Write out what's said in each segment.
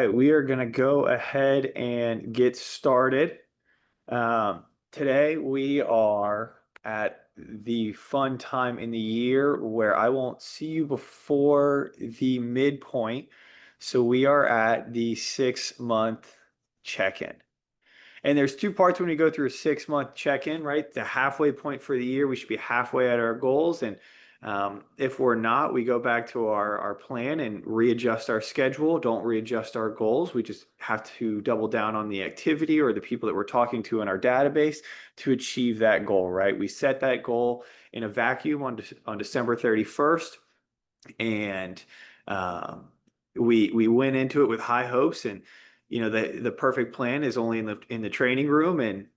right, we are going to go ahead and get started. Today we are at the fun time in the year where I won't see you before the midpoint. So we are at the 6 month check-in. And there's two parts when we go through a 6 month check-in, right? The halfway point for the year, we should be halfway at our goals. And if we're not, we go back to our plan and readjust our schedule. Don't readjust our goals. We just have to double down on the activity or the people that we're talking to in our database to achieve that goal, right? We set that goal in a vacuum on December 31st. And um, we went into it with high hopes, and the perfect plan is only in the training room, and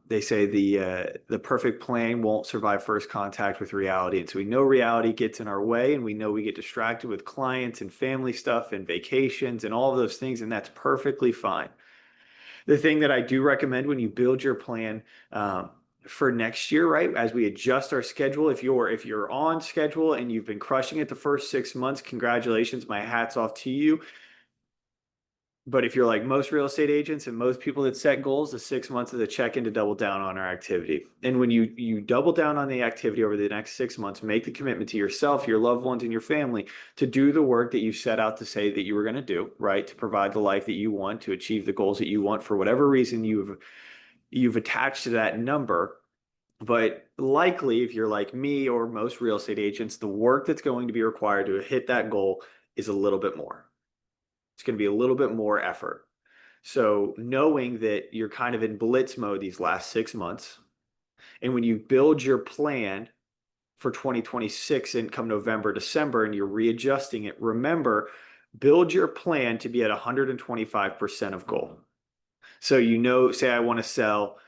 they say the perfect plan won't survive first contact with reality. And so we know reality gets in our way, and we know we get distracted with clients and family stuff and vacations and all of those things, and that's perfectly fine. The thing that I do recommend when you build your plan for next year, right? As we adjust our schedule, if you're on schedule and you've been crushing it the first 6 months, congratulations, my hat's off to you. But if you're like most real estate agents and most people that set goals, the 6 months is a check-in to double down on our activity. And when you double down on the activity over the next 6 months, make the commitment to yourself, your loved ones, and your family to do the work that you set out to say that you were going to do, right? To provide the life that you want, to achieve the goals that you want for whatever reason you've attached to that number. But likely, if you're like me or most real estate agents, the work that's going to be required to hit that goal is a little bit more. It's going to be a little bit more effort. So knowing that you're kind of in blitz mode these last 6 months, and when you build your plan for 2026 and come November, December, and you're readjusting it, remember, build your plan to be at 125% of goal. So say I want to sell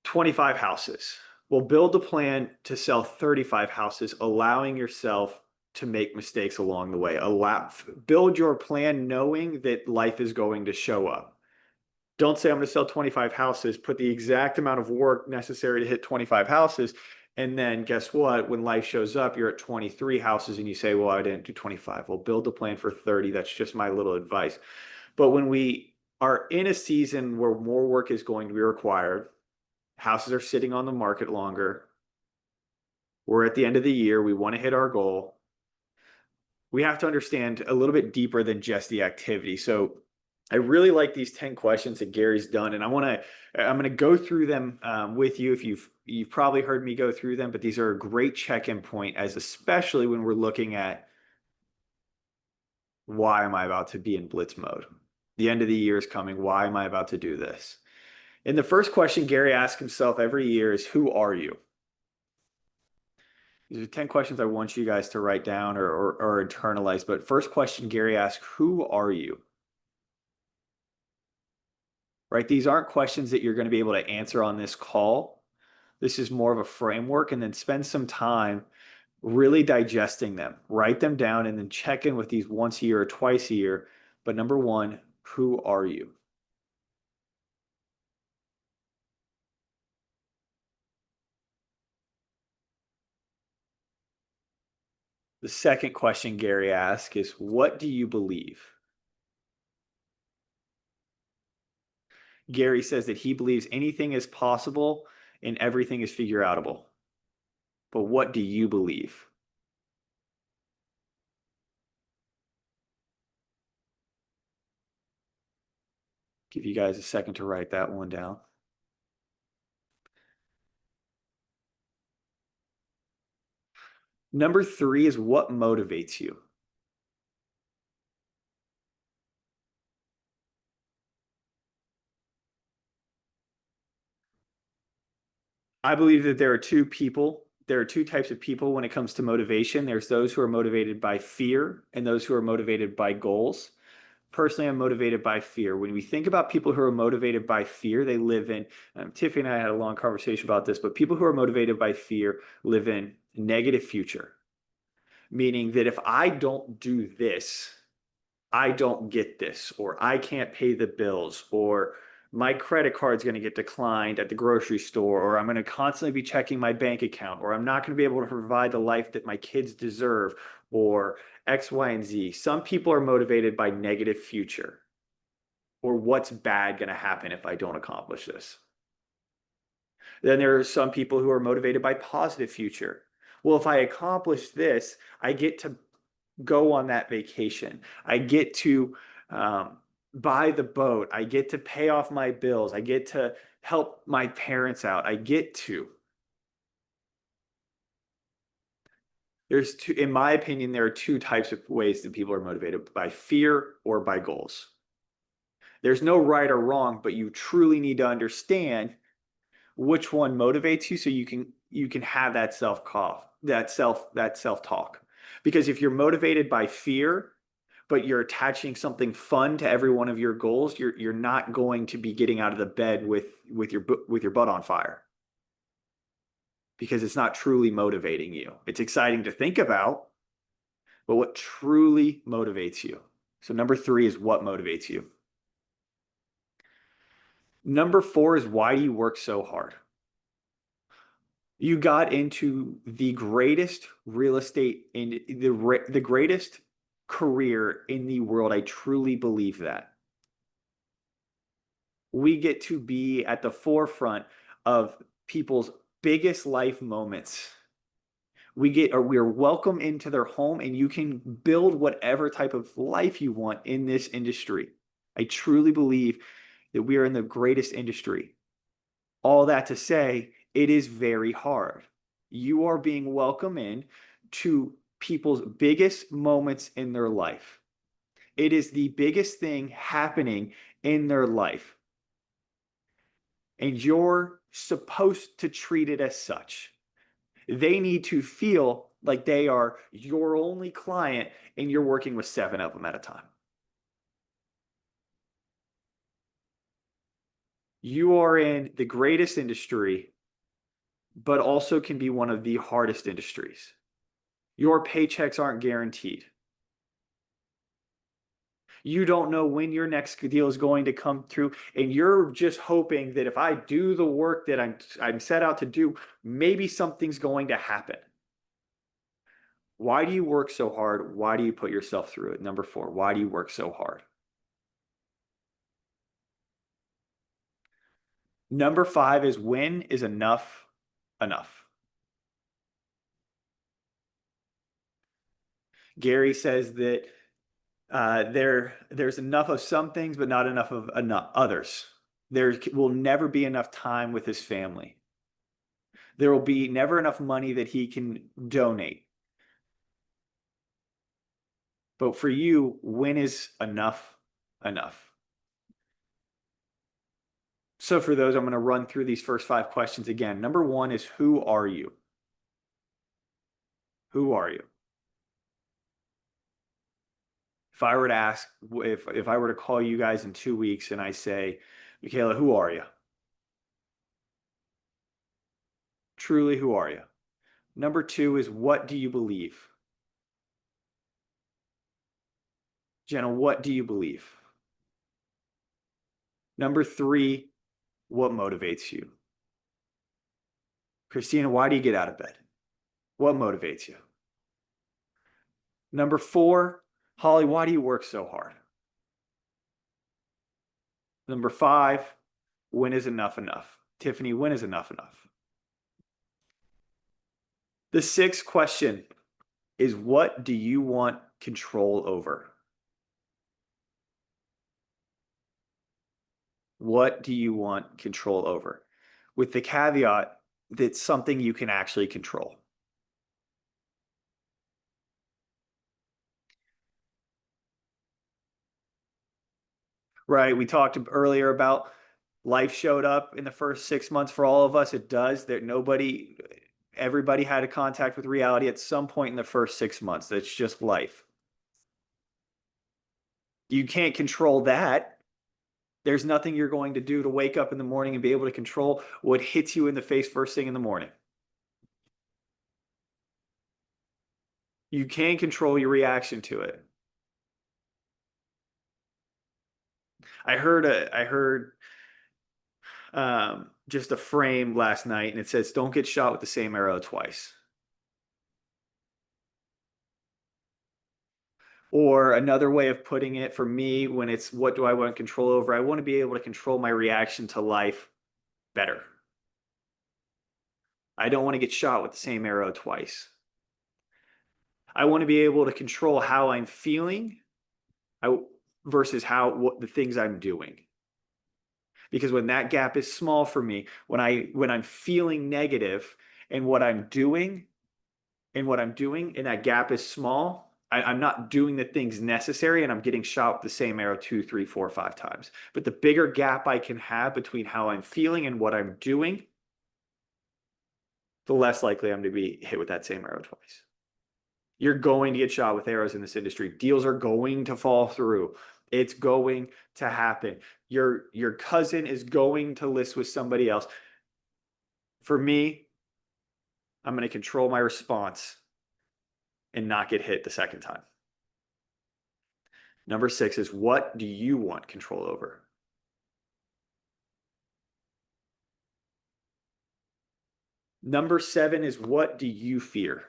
25 houses. Well, build a plan to sell 35 houses, allowing yourself to make mistakes along the way. Build your plan knowing that life is going to show up. Don't say I'm going to sell 25 houses, put the exact amount of work necessary to hit 25 houses. And then guess what? When life shows up, you're at 23 houses and you say, well, I didn't do 25. Well, build a plan for 30. That's just my little advice. But when we are in a season where more work is going to be required, houses are sitting on the market longer, we're at the end of the year, we want to hit our goal, we have to understand a little bit deeper than just the activity. So I really like these 10 questions that Gary's done, and I'm going to go through them with you. If you've probably heard me go through them, but these are a great check-in point, as especially when we're looking at why am I about to be in blitz mode? The end of the year is coming. Why am I about to do this? And the first question Gary asks himself every year is, who are you? These are 10 questions I want you guys to write down or internalize. But first question Gary asks, who are you? Right? These aren't questions that you're going to be able to answer on this call. This is more of a framework, and then spend some time really digesting them. Write them down and then check in with these once a year or twice a year. But number one, who are you? The second question Gary asks is, what do you believe? Gary says that he believes anything is possible and everything is figure outable. But what do you believe? Give you guys a second to write that one down. Number three is, what motivates you? I believe that there are two types of people when it comes to motivation. There's those who are motivated by fear and those who are motivated by goals. Personally, I'm motivated by fear. When we think about people who are motivated by fear, they live in, Tiffany and I had a long conversation about this, but people who are motivated by fear live in a negative future, meaning that if I don't do this, I don't get this, or I can't pay the bills, or my credit card's going to get declined at the grocery store, or I'm going to constantly be checking my bank account, or I'm not going to be able to provide the life that my kids deserve, or X, Y, and Z. Some people are motivated by negative future or what's bad going to happen if I don't accomplish this. Then there are some people who are motivated by positive future. Well, if I accomplish this, I get to go on that vacation. I get to buy the boat. I get to pay off my bills. I get to help my parents out. I get to. There's two, in my opinion, there are two types of ways that people are motivated by fear or by goals. There's no right or wrong, but you truly need to understand which one motivates you so you can have that self-cough, that self talk. Because if you're motivated by fear, but you're attaching something fun to every one of your goals, you're not going to be getting out of the bed with your butt on fire because it's not truly motivating you. It's exciting to think about, but what truly motivates you? So number 3 is what motivates you. Number 4 is why do you work so hard? You got into the greatest real estate in the greatest career in the world. I truly believe that. We get to be at the forefront of people's biggest life moments. We're welcome into their home and you can build whatever type of life you want in this industry. I truly believe that we are in the greatest industry. All that to say, it is very hard. You are being welcomed in to people's biggest moments in their life. It is the biggest thing happening in their life. And you're supposed to treat it as such. They need to feel like they are your only client and you're working with 7 of them at a time. You are in the greatest industry, but also can be one of the hardest industries. Your paychecks aren't guaranteed. You don't know when your next deal is going to come through, and you're just hoping that if I do the work that I'm set out to do, maybe something's going to happen. Why do you work so hard? Why do you put yourself through it? Number 4, why do you work so hard? Number 5 is when is enough enough? Gary says that there's enough of some things, but not enough of others. There will never be enough time with his family. There will be never enough money that he can donate. But for you, when is enough enough? So for those, I'm going to run through these first 5 questions again. Number 1 is who are you? Who are you? If I were to ask, if I were to call you guys in 2 weeks and I say, Michaela, who are you? Truly, who are you? Number 2 is what do you believe? Jenna, what do you believe? Number 3, what motivates you? Christina, why do you get out of bed? What motivates you? Number 4, Holly, why do you work so hard? Number 5, when is enough enough? Tiffany, when is enough enough? The 6th question is what do you want control over? What do you want control over? With the caveat that it's something you can actually control. Right. We talked earlier about life showed up in the first 6 months for all of us. It does. Everybody had a contact with reality at some point in the first 6 months. That's just life. You can't control that. There's nothing you're going to do to wake up in the morning and be able to control what hits you in the face first thing in the morning. You can control your reaction to it. I heard just a frame last night, and it says, "Don't get shot with the same arrow twice." Or another way of putting it for me, when it's what do I want control over? I want to be able to control my reaction to life better. I don't want to get shot with the same arrow twice. I want to be able to control how I'm feeling versus what the things I'm doing. Because when that gap is small for me, when I'm feeling negative and what I'm doing, and that gap is small, I'm not doing the things necessary, and I'm getting shot with the same arrow two, three, four, 5 times. But the bigger gap I can have between how I'm feeling and what I'm doing, the less likely I'm to be hit with that same arrow twice. You're going to get shot with arrows in this industry. Deals are going to fall through. It's going to happen. Your cousin is going to list with somebody else. For me, I'm going to control my response and not get hit the second time. Number 6 is, what do you want control over? Number 7 is, what do you fear?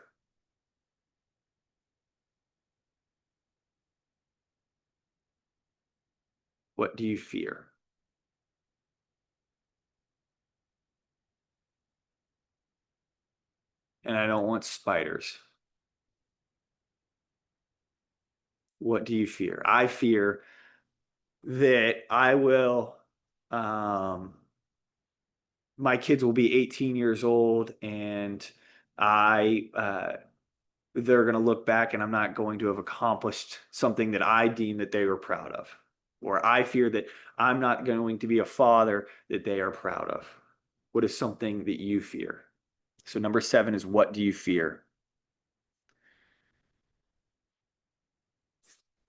What do you fear? And I don't want spiders. What do you fear? I fear that my kids will be 18 years old, and they're going to look back and I'm not going to have accomplished something that I deem that they were proud of. Or I fear that I'm not going to be a father that they are proud of. What is something that you fear? So number 7 is, what do you fear?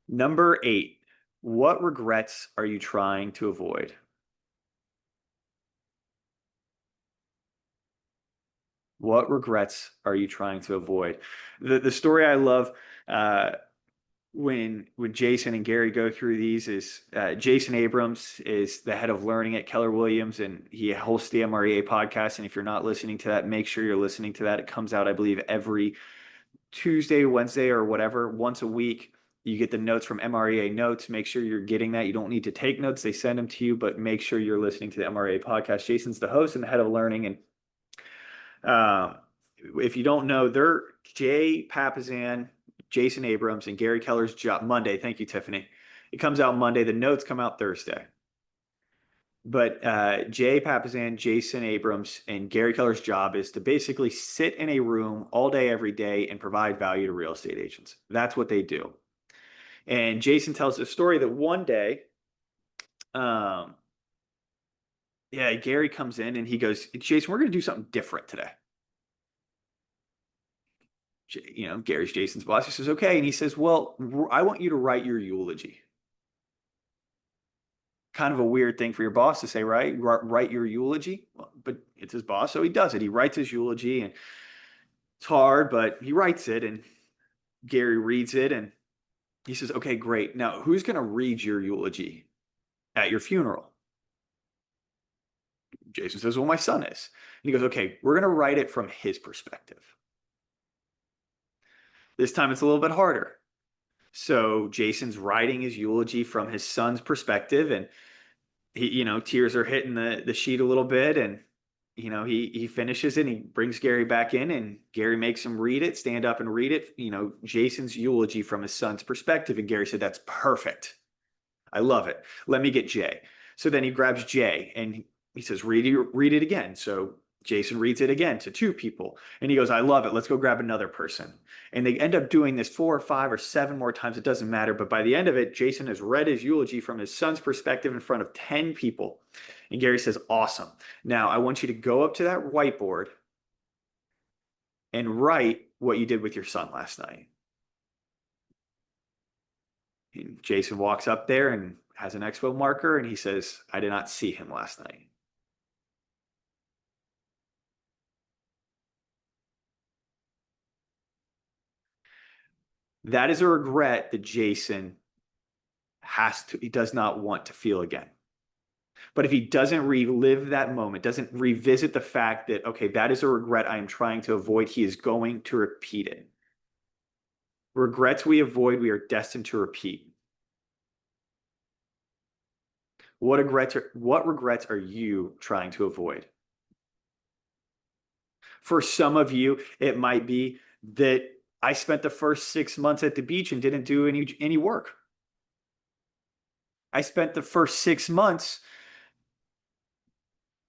Number 8, what regrets are you trying to avoid? What regrets are you trying to avoid? The story I love, when Jason and Gary go through these is, Jason Abrams is the head of learning at Keller Williams, and he hosts the MREA podcast. And if you're not listening to that, make sure you're listening to that. It comes out, I believe, every Tuesday, Wednesday, or whatever, once a week. You get the notes from MREA Notes. Make sure you're getting that. You don't need to take notes. They send them to you, but make sure you're listening to the MREA podcast. Jason's the host and the head of learning. And if you don't know, they're Jay Papasan, Jason Abrams, and Gary Keller's job Monday. Thank you, Tiffany. It comes out Monday. The notes come out Thursday. But Jay Papasan, Jason Abrams, and Gary Keller's job is to basically sit in a room all day, every day, and provide value to real estate agents. That's what they do. And Jason tells the story that one day, Gary comes in and he goes, Jason, we're going to do something different today. Gary's Jason's boss. He says, okay. And he says, well, I want you to write your eulogy. Kind of a weird thing for your boss to say, right? Write your eulogy. Well, but it's his boss, so he does it. He writes his eulogy, and it's hard, but he writes it, and Gary reads it, and he says, okay, great. Now, who's going to read your eulogy at your funeral? Jason says, well, my son is. And he goes, okay, we're going to write it from his perspective. This time it's a little bit harder. So Jason's writing his eulogy from his son's perspective, and tears are hitting the sheet a little bit, and he finishes it, and he brings Gary back in, and Gary makes him stand up and read it, Jason's eulogy from his son's perspective. And Gary said, that's perfect. I love it. Let me get Jay. So then he grabs Jay and he says, read it again. So Jason reads it again to 2 people, and he goes, I love it. Let's go grab another person. And they end up doing this 4 or 5 or 7 more times. It doesn't matter. But by the end of it, Jason has read his eulogy from his son's perspective in front of 10 people. And Gary says, awesome. Now I want you to go up to that whiteboard and write what you did with your son last night. And Jason walks up there and has an expo marker, and he says, I did not see him last night. That is a regret that Jason he does not want to feel again. But if he doesn't relive that moment, doesn't revisit the fact that, okay, that is a regret I am trying to avoid, he is going to repeat it. Regrets we avoid, we are destined to repeat. What regrets are you trying to avoid? For some of you, it might be that I spent the first 6 months at the beach and didn't do any work. I spent the first 6 months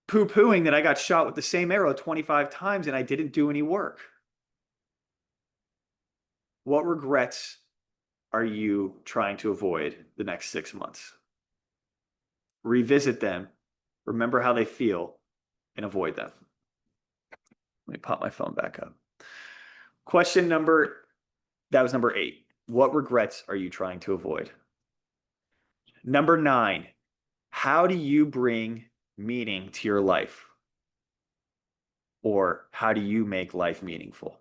poo-pooing that I got shot with the same arrow 25 times and I didn't do any work. What regrets are you trying to avoid the next 6 months? Revisit them, remember how they feel, and avoid them. Let me pop my phone back up. That was number 8. What regrets are you trying to avoid? Number 9, how do you bring meaning to your life? Or how do you make life meaningful?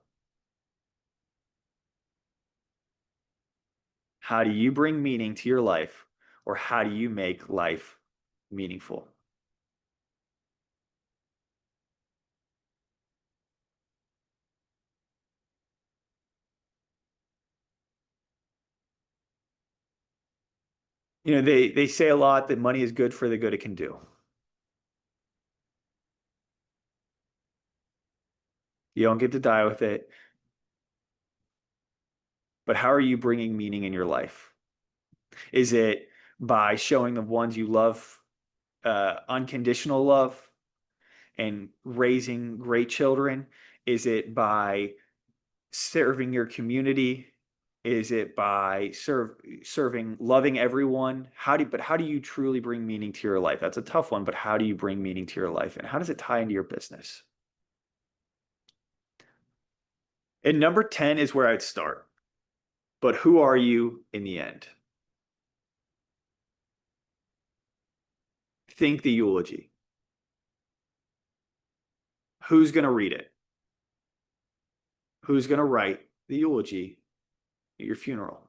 How do you bring meaning to your life? Or how do you make life meaningful? They say a lot that money is good for the good it can do. You don't get to die with it. But how are you bringing meaning in your life? Is it by showing the ones you love unconditional love and raising great children? Is it by serving your community? Is it by serving, loving everyone? How do you truly bring meaning to your life? That's a tough one, but how do you bring meaning to your life? And how does it tie into your business? And number 10 is where I'd start. But who are you in the end? Think the eulogy. Who's going to read it? Who's going to write the eulogy at your funeral?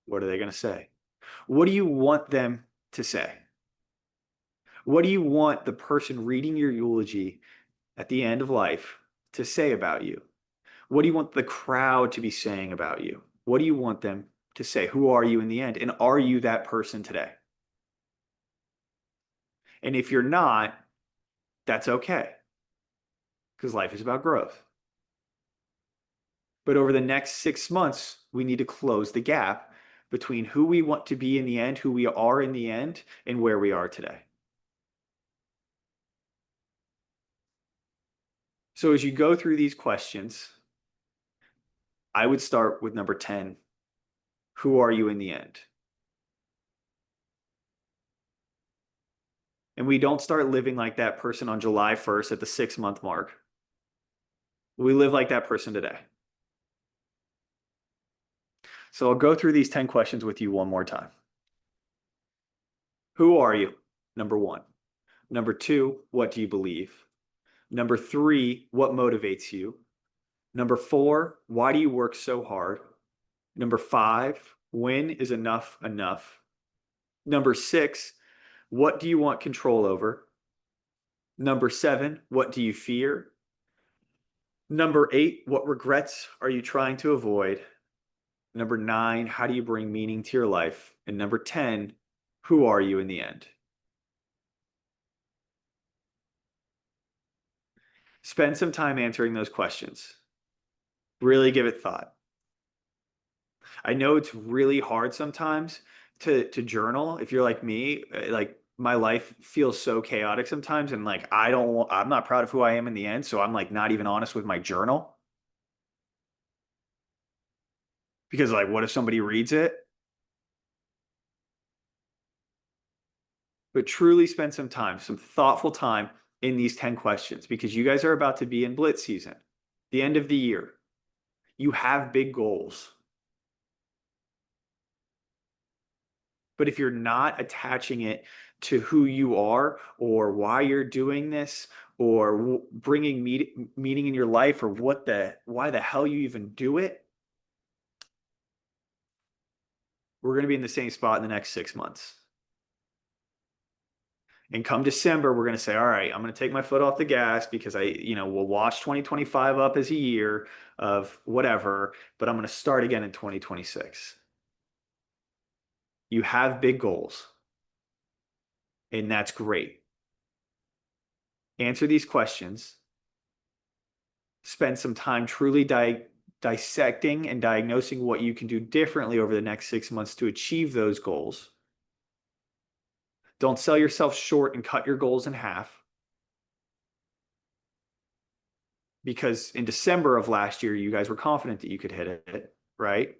What are they going to say? What do you want them to say? What do you want the person reading your eulogy at the end of life to say about you? What do you want the crowd to be saying about you? What do you want them to say? Who are you in the end? And are you that person today? And if you're not, that's okay, because life is about growth. But over the next 6 months, we need to close the gap between who we want to be in the end, who we are in the end, and where we are today. So as you go through these questions, I would start with number 10. Who are you in the end? And we don't start living like that person on July 1st at the 6-month mark. We live like that person today. So I'll go through these 10 questions with you one more time. Who are you? Number 1. Number 2, what do you believe? Number 3, what motivates you? Number 4, why do you work so hard? Number 5, when is enough enough? Number 6, what do you want control over? Number 7, what do you fear? Number 8, what regrets are you trying to avoid? Number 9, how do you bring meaning to your life? And number 10, who are you in the end? Spend some time answering those questions. Really give it thought. I know it's really hard sometimes to journal. If you're like me, like my life feels so chaotic sometimes, and like I'm not proud of who I am in the end, so I'm like not even honest with my journal because like what if somebody reads it? But truly spend some time, some thoughtful time in these 10 questions because you guys are about to be in blitz season, the end of the year. You have big goals. But if you're not attaching it to who you are or why you're doing this or bringing meaning in your life or why the hell you even do it, we're going to be in the same spot in the next 6 months. And come December, we're going to say, all right, I'm going to take my foot off the gas because we'll wash 2025 up as a year of whatever, but I'm going to start again in 2026. You have big goals, and that's great. Answer these questions. Spend some time truly dissecting and diagnosing what you can do differently over the next 6 months to achieve those goals. Don't sell yourself short and cut your goals in half. Because in December of last year, you guys were confident that you could hit it, right?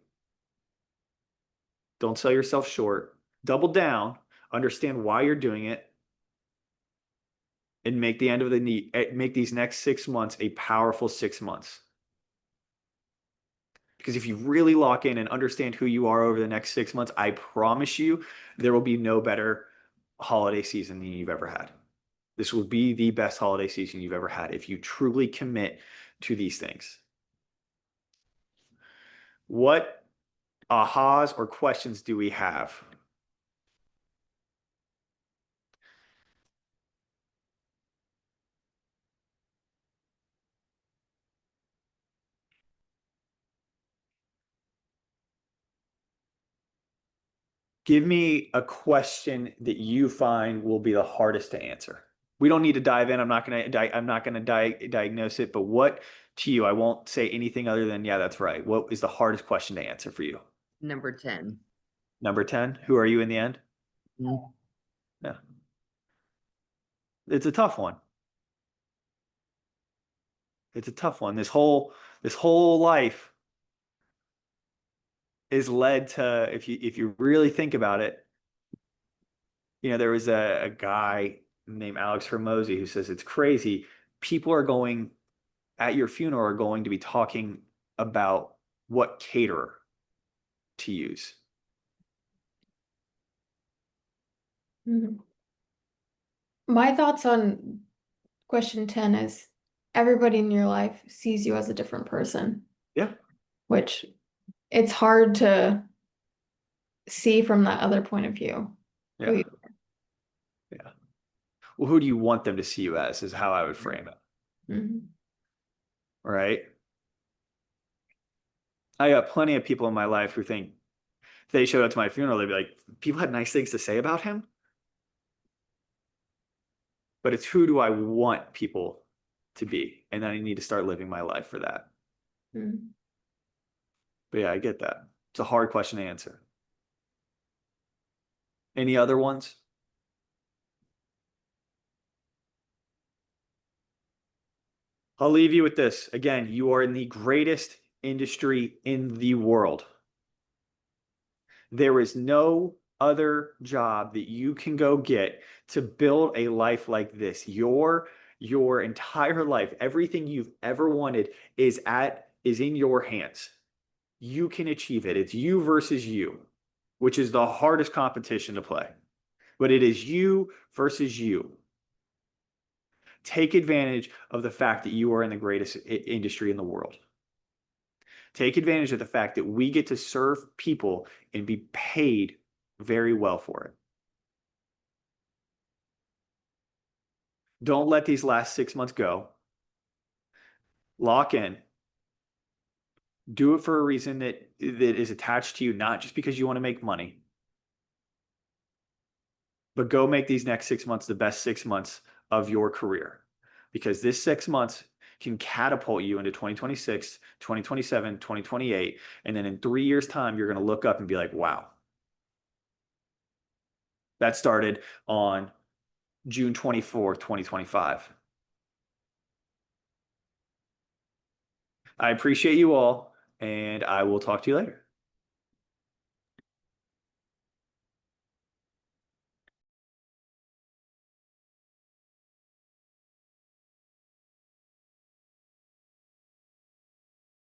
Don't sell yourself short. Double down, understand why you're doing it, and make these next 6 months a powerful 6 months. Because if you really lock in and understand who you are over the next 6 months, I promise you there will be no better holiday season than you've ever had. This will be the best holiday season you've ever had if you truly commit to these things. What ahas or questions do we have? Give me a question that you find will be the hardest to answer. We don't need to dive in. I'm not going to diagnose it, but what to you, I won't say anything other than, yeah, that's right. What is the hardest question to answer for you? Number 10. Number 10, who are you in the end? Mm. Yeah. It's a tough one. It's a tough one. This whole life is led to, if you really think about it, there was a guy named Alex Hermosi who says it's crazy. People are going at your funeral are going to be talking about what caterer to use. Mhm. My thoughts on question 10 is everybody in your life sees you as a different person, Yeah. which it's hard to see from that other point of view. who Yeah. you- Yeah. Well, who do you want them to see you as is how I would frame it. Mhm. Right. I got plenty of people in my life who think if they showed up to my funeral, they'd be like, people had nice things to say about him. But it's who do I want people to be? And then I need to start living my life for that. Mhm. But yeah, I get that. It's a hard question to answer. Any other ones? I'll leave you with this. Again, you are in the greatest industry in the world. There is no other job that you can go get to build a life like this. Your entire life, everything you've ever wanted is in your hands. You can achieve it. It's you versus you, which is the hardest competition to play. But it is you versus you. Take advantage of the fact that you are in the greatest industry in the world. Take advantage of the fact that we get to serve people and be paid very well for it. Don't let these last 6 months go. Lock in. Do it for a reason that is attached to you, not just because you want to make money. But go make these next 6 months the best 6 months of your career. Because this 6 months can catapult you into 2026, 2027, 2028. And then in 3 years' time, you're going to look up and be like, wow. That started on June 24th, 2025. I appreciate you all, and I will talk to you later.